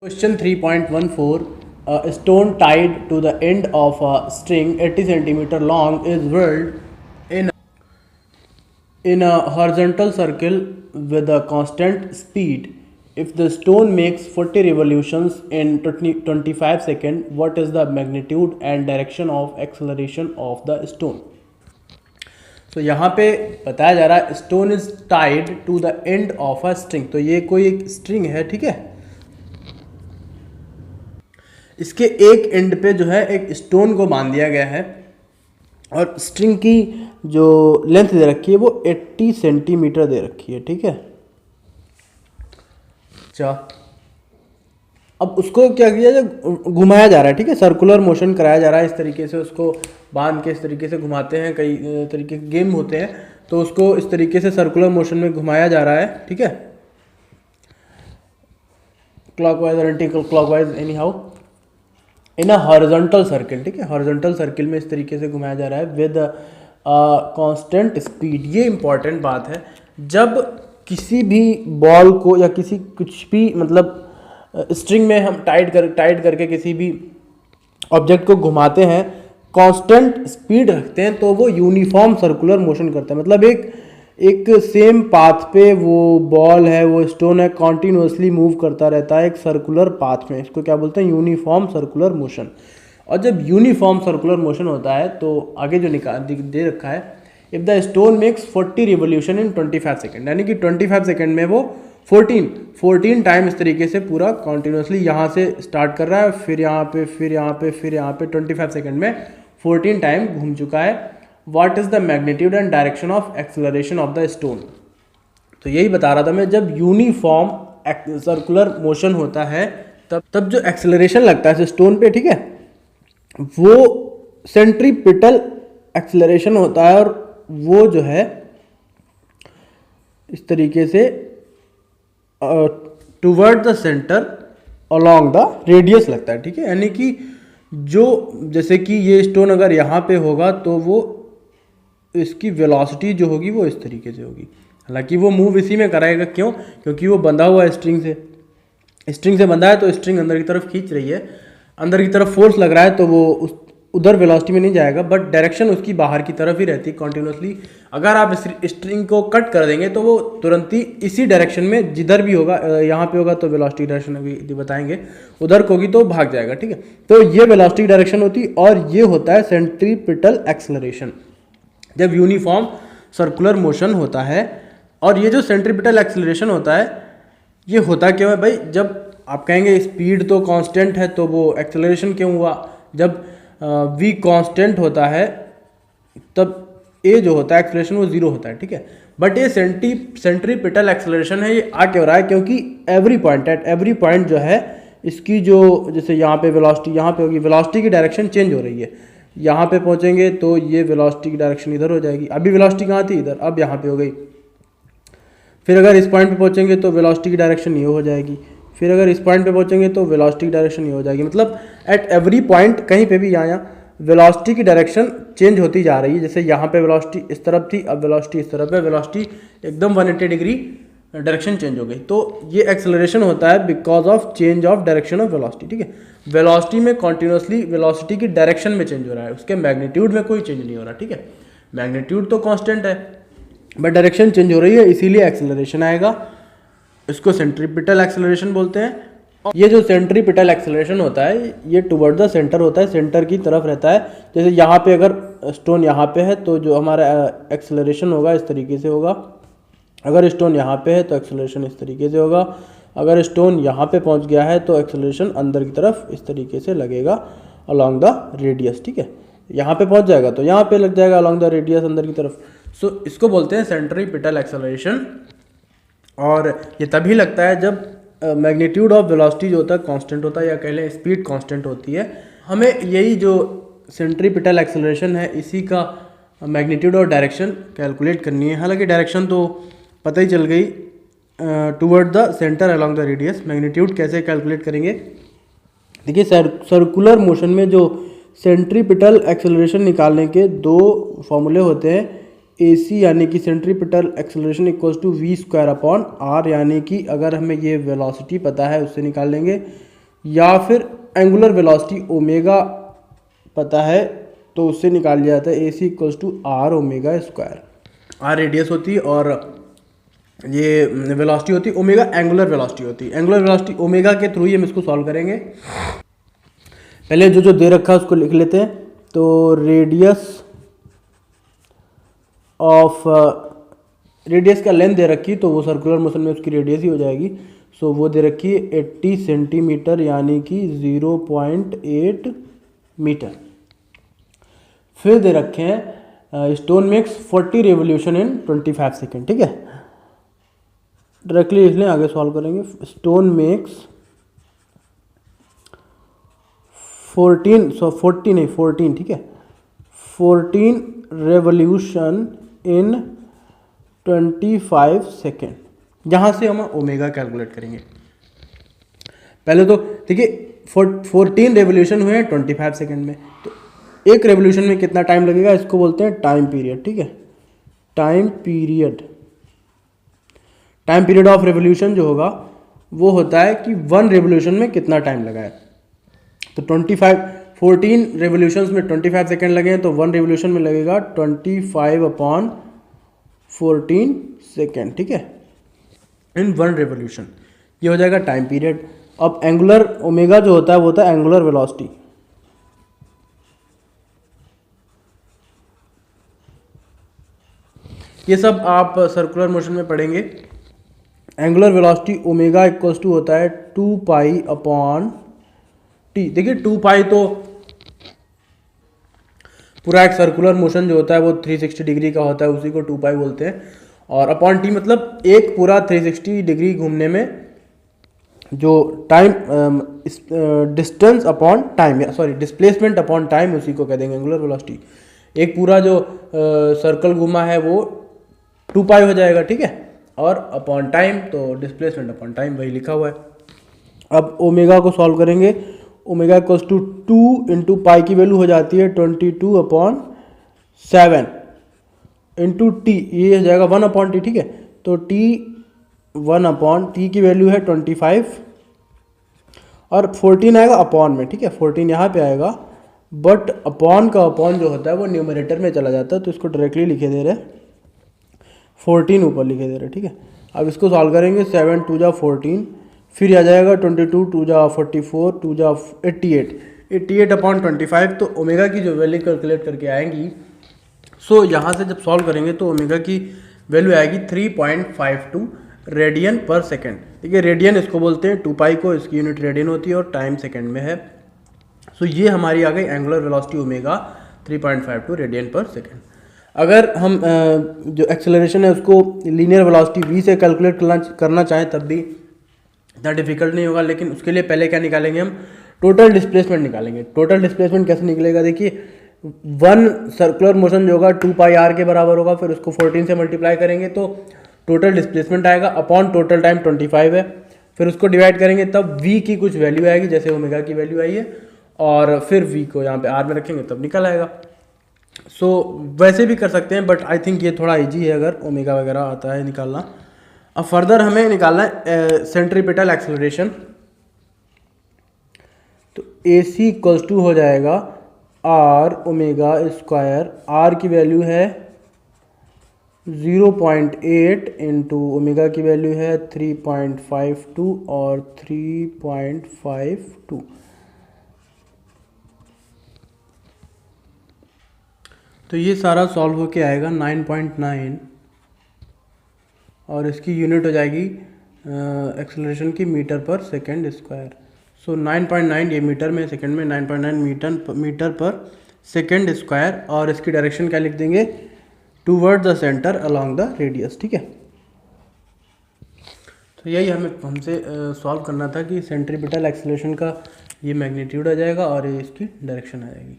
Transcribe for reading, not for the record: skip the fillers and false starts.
Question 3.14. A stone tied to the end of a string 80 centimeter long is whirled in a horizontal circle with a constant speed. If the stone makes 40 revolutions in 25 seconds, what is the magnitude and direction of acceleration of the stone? तो यहाँ पे बताया जा रहा है stone is tied to the end of a string. तो ये कोई एक स्ट्रिंग है, ठीक है। इसके एक एंड पे जो है एक स्टोन को बांध दिया गया है और स्ट्रिंग की जो लेंथ दे रखी है वो 80 सेंटीमीटर दे रखी है, ठीक है। अच्छा, अब उसको क्या किया जाए, घुमाया जा रहा है, ठीक है। सर्कुलर मोशन कराया जा रहा है इस तरीके से, उसको बांध के इस तरीके से घुमाते हैं। कई तरीके के गेम होते हैं, तो उसको इस तरीके से सर्कुलर मोशन में घुमाया जा रहा है, ठीक है। क्लॉकवाइज और anti clockwise, any how, in a horizontal circle, ठीक है। हॉरिजॉन्टल सर्किल में इस तरीके से घुमाया जा रहा है विद कांस्टेंट स्पीड। ये इंपॉर्टेंट बात है, जब किसी भी बॉल को या किसी कुछ भी मतलब स्ट्रिंग में हम टाइट करके किसी भी ऑब्जेक्ट को घुमाते हैं, कांस्टेंट स्पीड रखते हैं, तो वो यूनिफॉर्म सर्कुलर मोशन करता है। मतलब एक सेम पाथ पे वो बॉल है, वो स्टोन है, कॉन्टिन्यूसली मूव करता रहता है एक सर्कुलर पाथ में। इसको क्या बोलते हैं, यूनिफॉर्म सर्कुलर मोशन। और जब यूनिफॉर्म सर्कुलर मोशन होता है तो आगे जो दे रखा है, if the stone makes 40 revolution in 25 second, यानी कि 25 सेकेंड में वो 14 टाइम इस तरीके से पूरा कॉन्टिन्यूसली यहाँ से स्टार्ट कर रहा है, फिर यहाँ पे, फिर यहाँ पे, फिर यहाँ पे 25 सेकेंड में 14 टाइम घूम चुका है। What is the magnitude and direction of acceleration of the stone. तो यही बता रहा था मैं, जब यूनिफॉर्म सर्कुलर मोशन होता है तब जो एक्सेलरेशन लगता है स्टोन पे, ठीक है, वो सेंट्रीपिटल एक्सेलरेशन होता है और वो जो है इस तरीके से toward the centre along the radius लगता है, ठीक है। यानी कि जो जैसे कि ये स्टोन अगर यहाँ पे होगा तो वो इसकी वेलोसिटी जो होगी वो इस तरीके से होगी। हालांकि वो मूव इसी में कराएगा, क्यों, क्योंकि वो बंधा हुआ है स्ट्रिंग से बंधा है, तो स्ट्रिंग अंदर की तरफ खींच रही है, अंदर की तरफ फोर्स लग रहा है, तो वो उधर वेलोसिटी में नहीं जाएगा, बट डायरेक्शन उसकी बाहर की तरफ ही रहती है कॉन्टिन्यूसली। अगर आप स्ट्रिंग को कट कर देंगे तो वो तुरंत ही इसी डायरेक्शन में, जिधर भी होगा, यहाँ पे होगा तो वेलोसिटी डायरेक्शन अभी बताएंगे, उधर होगी तो भाग जाएगा, ठीक है। तो ये वेलोसिटी डायरेक्शन होती, और ये होता है सेंट्रीपिटल एक्सेलरेशन जब यूनिफॉर्म सर्कुलर मोशन होता है। और ये जो सेंट्रीपिटल एक्सेलरेशन होता है, ये होता क्यों है भाई, जब आप कहेंगे स्पीड तो कांस्टेंट है तो वो एक्सेलरेशन क्यों हुआ। जब v कांस्टेंट होता है तब a जो होता है एक्सेलरेशन वो 0 होता है, ठीक है। बट ये सेंट्रीपिटल एक्सेलरेशन है, ये आ क्यों रहा है, क्योंकि एट एवरी पॉइंट जो है इसकी जो, जैसे यहाँ पे वेलोसिटी यहाँ पे होगी, वेलोसिटी की डायरेक्शन चेंज हो रही है। यहाँ पे पहुँचेंगे तो ये वेलोसिटी की डायरेक्शन इधर हो जाएगी, अभी वेलोसिटी कहाँ थी, इधर, अब यहाँ पे हो गई। फिर अगर इस पॉइंट पे पहुँचेंगे तो वेलोसिटी की डायरेक्शन ये हो जाएगी, फिर अगर इस पॉइंट पे पहुँचेंगे तो वेलोसिटी की डायरेक्शन ये हो जाएगी। मतलब एट एवरी पॉइंट कहीं पे भी यहाँ वेलोसिटी की डायरेक्शन चेंज होती जा रही है। जैसे यहाँ पे वेलोसिटी इस तरफ थी, अब वेलोसिटी इस तरफ है, वेलोसिटी एकदम 180 डिग्री डायरेक्शन चेंज हो गई। तो ये एक्सेलरेशन होता है because of change of direction of velocity, ठीक है। वेलोसिटी में कॉन्टिन्यूसली वेलोसिटी की डायरेक्शन में चेंज हो रहा है, उसके मैग्नीट्यूड में कोई चेंज नहीं हो रहा, ठीक है। मैग्नीट्यूड तो कांस्टेंट है बट डायरेक्शन चेंज हो रही है, इसीलिए एक्सेलरेशन आएगा। इसको सेंट्रीपिटल एक्सेलरेशन बोलते हैं। ये जो सेंट्रीपिटल एक्सेलरेशन होता है ये टुवर्ड द सेंटर होता है, सेंटर की तरफ रहता है। जैसे यहाँ पे अगर स्टोन यहाँ पे है तो जो हमारा एक्सेलरेशन होगा इस तरीके से होगा, अगर स्टोन यहाँ पे है तो एक्सेलरेशन इस तरीके से होगा, अगर स्टोन यहाँ पे पहुँच गया है तो एक्सेलरेशन अंदर की तरफ इस तरीके से लगेगा अलॉन्ग द रेडियस, ठीक है। यहाँ पे पहुँच जाएगा तो यहाँ पे लग जाएगा अलॉन्ग द रेडियस अंदर की तरफ। सो इसको बोलते हैं सेंट्रीपिटल एक्सेलरेशन। और ये तभी लगता है जब मैग्नीट्यूड ऑफ वेलोसिटी जो होता है कांस्टेंट होता है, या कह लें स्पीड कांस्टेंट होती है। हमें यही जो सेंट्रीपिटल एक्सेलरेशन है इसी का मैग्नीट्यूड और डायरेक्शन कैलकुलेट करनी है। हालांकि डायरेक्शन तो पता ही चल गई, toward the centre along the radius. Magnitude कैसे कैलकुलेट करेंगे, देखिए सर्कुलर मोशन में जो सेंट्रीपिटल एक्सेलरेशन निकालने के दो फॉर्मूले होते हैं। AC यानी कि centripetal acceleration equals to v² upon r, यानी कि अगर हमें ये वेलोसिटी पता है उससे निकाल लेंगे या फिर एंगुलर वेलोसिटी ओमेगा पता है तो उससे निकाल लिया जाता है AC equals to r omega square. R radius होती है और ये वेलोसिटी होती है ओमेगा एंगुलर वेलोसिटी होती है। एंगुलर वेलोसिटी ओमेगा के थ्रू ही हम इसको सॉल्व करेंगे। पहले जो दे रखा है उसको लिख लेते हैं। तो रेडियस का लेंथ दे रखी, तो वो सर्कुलर मोशन में उसकी रेडियस ही हो जाएगी। सो वो दे रखी है 80 सेंटीमीटर यानी कि 0.8 मीटर। फिर दे रखे हैं stone makes 40 revolution in 25 second. ठीक है, डायरेक्टली लिख लें, आगे सॉल्व करेंगे। स्टोन मेक्स 14 ठीक है 14 रेवोल्यूशन इन 25 सेकेंड। यहाँ से हम ओमेगा कैलकुलेट करेंगे। पहले तो देखिए 14 रेवोल्यूशन हुए हैं 25 सेकेंड में, तो एक रेवोल्यूशन में कितना टाइम लगेगा, इसको बोलते हैं टाइम पीरियड। ठीक है, टाइम पीरियड ऑफ रेवोल्यूशन जो होगा वो होता है कि 1 रेवोल्यूशन में कितना टाइम लगा है। तो 14 रेवोल्यूशंस में 25 सेकेंड लगे हैं, तो 1 रेवोल्यूशन में लगेगा 25/14 सेकेंड। ठीक है, इन 1 रेवोल्यूशन, ये हो जाएगा टाइम पीरियड। अब एंगुलर ओमेगा जो होता है वो होता है एंगुलर वेलोसिटी। ये सब आप सर्कुलर मोशन में पढ़ेंगे। Angular velocity omega equals to होता है 2π/t। देखिए 2π तो पूरा एक सर्कुलर मोशन जो होता है वो 360 डिग्री का होता है, उसी को 2π बोलते हैं। और अपॉन टी मतलब एक पूरा 360 डिग्री घूमने में जो time distance upon time, sorry displacement upon time, उसी को कह देंगे एंगुलर वेलोसिटी। एक पूरा जो सर्कल घूमा है वो 2π हो जाएगा। ठीक है, और अपॉन टाइम तो डिस्प्लेसमेंट अपॉन टाइम, वही लिखा हुआ है। अब ओमेगा को सॉल्व करेंगे। Omega equals to 2 into pi की वैल्यू हो जाती है 22/7 इंटू टी, ये हो जाएगा 1/t। ठीक है, तो t 1/t की वैल्यू है 25 और 14 आएगा अपॉन में। ठीक है, 14 यहाँ पे आएगा, बट अपॉन का अपॉन जो होता है वो न्यूमरेटर में चला जाता है, तो इसको डायरेक्टली लिखे दे रहे, 14 ऊपर लिखे दे रहे। ठीक है, अब इसको सॉल्व करेंगे। 7 2 जा 14, फिर आ जाएगा 22 2 जा 44 2 जा 88/25। तो ओमेगा की जो वैल्यू कैलकुलेट करके आएंगी, सो यहाँ से जब सॉल्व करेंगे तो ओमेगा की वैल्यू आएगी 3.52 रेडियन पर सेकेंड। ठीक है, रेडियन इसको बोलते हैं 2π को, इसकी यूनिट रेडियन होती है और टाइम सेकेंड में है। सो ये हमारी आ गई एंगुलर वेलोसिटी ओमेगा 3.52 रेडियन पर सेकेंड। अगर हम जो एक्सेलरेशन है उसको लीनियर वेलोसिटी v से कैलकुलेट करना चाहें तब भी इतना डिफिकल्ट नहीं होगा, लेकिन उसके लिए पहले क्या निकालेंगे, हम टोटल डिस्प्लेसमेंट निकालेंगे। टोटल डिस्प्लेसमेंट कैसे निकलेगा, देखिए 1 सर्कुलर मोशन जो होगा 2πr के बराबर होगा, फिर उसको 14 से मल्टीप्लाई करेंगे तो टोटल डिस्प्लेसमेंट आएगा अपॉन टोटल टाइम 25 है, फिर उसको डिवाइड करेंगे तब v की कुछ वैल्यू आएगी, जैसे ओमेगा की वैल्यू आई है, और फिर v को यहाँ पे r में रखेंगे तब निकल आएगा। सो वैसे भी कर सकते हैं, बट आई थिंक ये थोड़ा इजी है अगर ओमेगा वगैरह आता है निकालना। अब फर्दर हमें निकालना है सेंट्रीपिटल एक्सेलरेशन। तो AC इक्वल्स टू हो जाएगा r ओमेगा स्क्वायर, r की वैल्यू है 0.8 इंटू ओमेगा की वैल्यू है 3.52 और 3.52। तो ये सारा सॉल्व होके आएगा 9.9 और इसकी यूनिट हो जाएगी एक्सेलरेशन की मीटर पर सेकेंड स्क्वायर। सो 9.9 ये मीटर में, सेकेंड में 9.9 मीटर पर सेकेंड स्क्वायर, और इसकी डायरेक्शन क्या लिख देंगे, toward the centre along the radius. ठीक है, तो यही हमसे सॉल्व करना था कि सेंट्रीपिटल एक्सेलरेशन का ये मैग्नीट्यूड आ जाएगा और ये इसकी डायरेक्शन आ जाएगी।